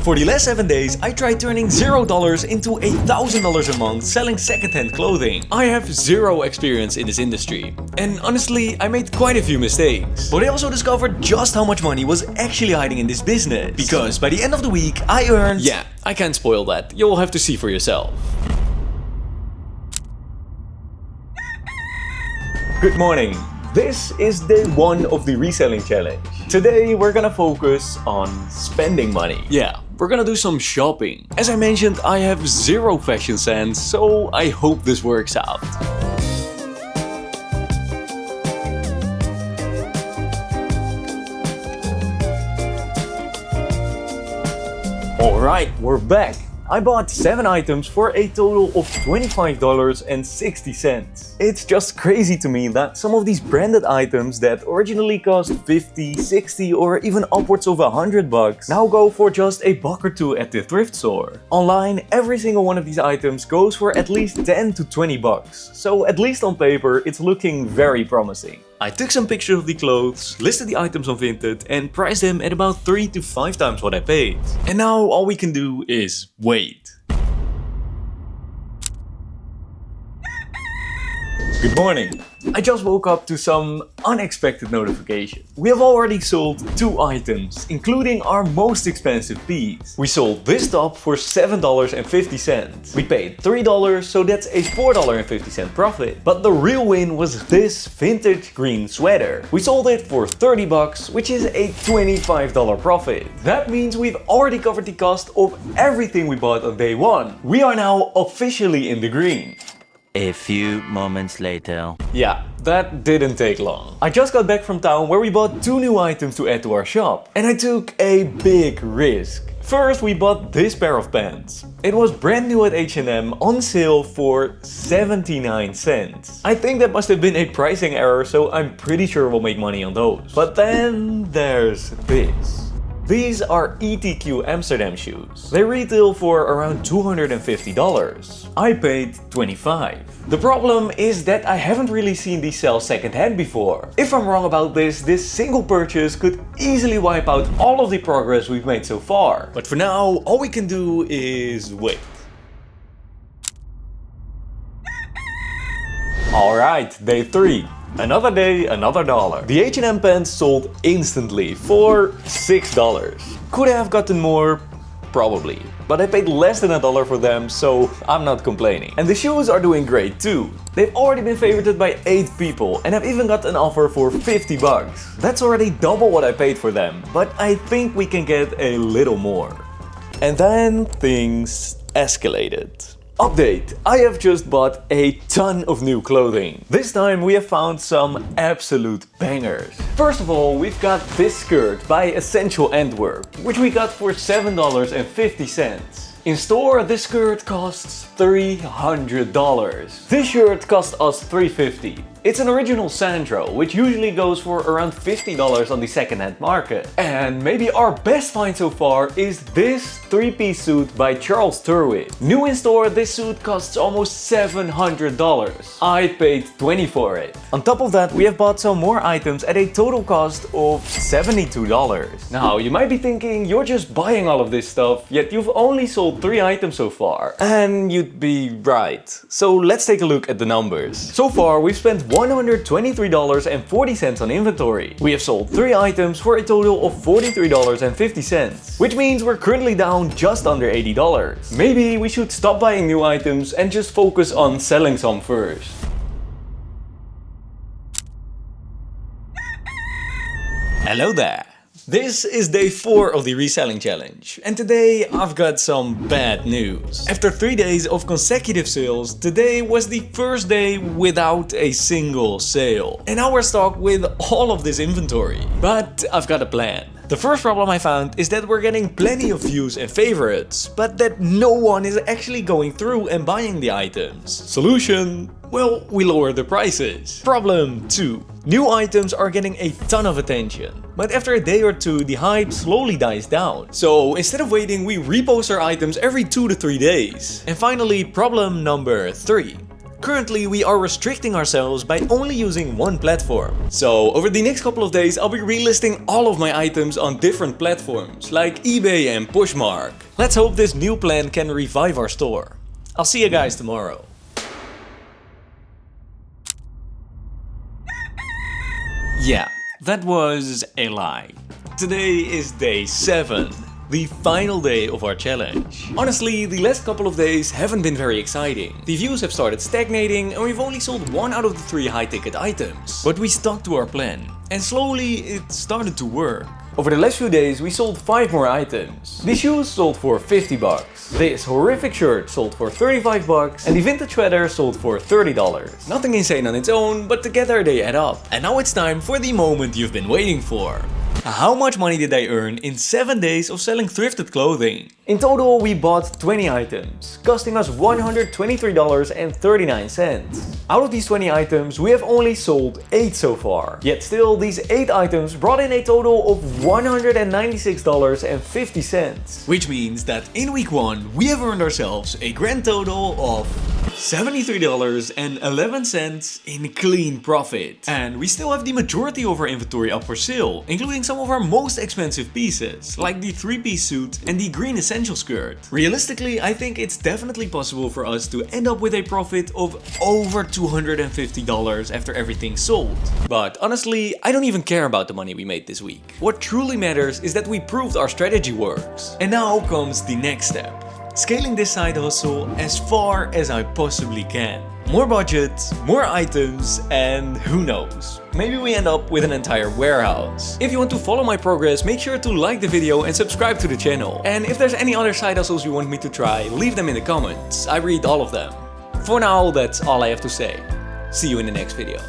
For the last 7 days, I tried turning $0 into $1,000 a month selling secondhand clothing. I have zero experience in this industry, and honestly, I made quite a few mistakes. But I also discovered just how much money was actually hiding in this business. Because by the end of the week, I earned... Yeah, I can't spoil that. You'll have to see for yourself. Good morning. This is day 1 of the reselling challenge. Today we're gonna focus on spending money. Yeah, we're gonna do some shopping. As I mentioned, I have zero fashion sense, so I hope this works out. Alright, we're back. I bought 7 items for a total of $25.60. It's just crazy to me that some of these branded items that originally cost 50, 60 or even upwards of $100 now go for just a buck or two at the thrift store. Online, every single one of these items goes for at least 10 to 20 bucks. So at least on paper, it's looking very promising. I took some pictures of the clothes, listed the items on Vinted and priced them at about 3 to 5 times what I paid. And now all we can do is wait. Good morning. I just woke up to some unexpected notification. We have already sold 2 items, including our most expensive piece. We sold this top for $7.50. We paid $3, so that's a $4.50 profit. But the real win was this vintage green sweater. We sold it for 30 bucks, which is a $25 profit. That means we've already covered the cost of everything we bought on day 1. We are now officially in the green. A few moments later. Yeah, that didn't take long. I just got back from town where we bought 2 new items to add to our shop. And I took a big risk. First, we bought this pair of pants. It was brand new at H&M on sale for 79 cents. I think that must have been a pricing error, so I'm pretty sure we'll make money on those. But then there's this. These are ETQ Amsterdam shoes. They retail for around $250. I paid $25. The problem is that I haven't really seen these sell secondhand before. If I'm wrong about this single purchase could easily wipe out all of the progress we've made so far. But for now, all we can do is wait. Alright, day 3. Another day, another dollar. The H&M pants sold instantly for $6. Could I have gotten more? Probably. But I paid less than $1 for them, so I'm not complaining. And the shoes are doing great too. They've already been favorited by 8 people and I've even got an offer for 50 bucks. That's already double what I paid for them, but I think we can get a little more. And then things escalated. Update! I have just bought a ton of new clothing. This time we have found some absolute bangers. First of all, we've got this skirt by Essential Antwerp, which we got for $7.50. In store, this skirt costs $300. This shirt cost us $3.50. It's an original Sandro, which usually goes for around $50 on the secondhand market. And maybe our best find so far is this 3-piece suit by Charles Turwitt. New in store, this suit costs almost $700. I paid $20 for it. On top of that, we have bought some more items at a total cost of $72. Now, you might be thinking you're just buying all of this stuff, yet you've only sold 3 items so far. And you'd be right. So let's take a look at the numbers. So far, we've spent $123.40 on inventory. We have sold 3 items for a total of $43.50, which means we're currently down just under $80. Maybe we should stop buying new items and just focus on selling some first. Hello there! This is day 4 of the reselling challenge, and today I've got some bad news. After 3 days of consecutive sales, today was the first day without a single sale. And now we're stuck with all of this inventory. But I've got a plan. The first problem I found is that we're getting plenty of views and favorites, but that no one is actually going through and buying the items. Solution? Well, we lower the prices. Problem 2. New items are getting a ton of attention, but after a day or 2 the hype slowly dies down. So instead of waiting, we repost our items every 2 to 3 days. And finally, problem number 3. currently we are restricting ourselves by only using one platform. So over the next couple of days I'll be relisting all of my items on different platforms like eBay and Poshmark. Let's hope this new plan can revive our store. I'll see you guys tomorrow. Yeah, that was a lie. Today is day 7. The final day of our challenge. Honestly, the last couple of days haven't been very exciting. The views have started stagnating and we've only sold 1 out of the 3 high-ticket items. But we stuck to our plan, and slowly it started to work. Over the last few days we sold 5 more items. The shoes sold for 50 bucks. This horrific shirt sold for 35 bucks and the vintage sweater sold for $30. Nothing insane on its own, but together they add up. And now it's time for the moment you've been waiting for. How much money did I earn in 7 days of selling thrifted clothing? In total, we bought 20 items, costing us $123.39. Out of these 20 items, we have only sold 8 so far. Yet still, these 8 items brought in a total of $196.50. Which means that in week 1, we have earned ourselves a grand total of $73.11 in clean profit. And we still have the majority of our inventory up for sale, including some of our most expensive pieces, like the 3-piece suit and the green essential skirt. Realistically, I think it's definitely possible for us to end up with a profit of over $250 after everything's sold. But honestly, I don't even care about the money we made this week. What truly matters is that we proved our strategy works. And now comes the next step. Scaling this side hustle as far as I possibly can. More budget, more items, and who knows, maybe we end up with an entire warehouse. If you want to follow my progress, make sure to like the video and subscribe to the channel. And if there's any other side hustles you want me to try, leave them in the comments. I read all of them. For now, that's all I have to say. See you in the next video.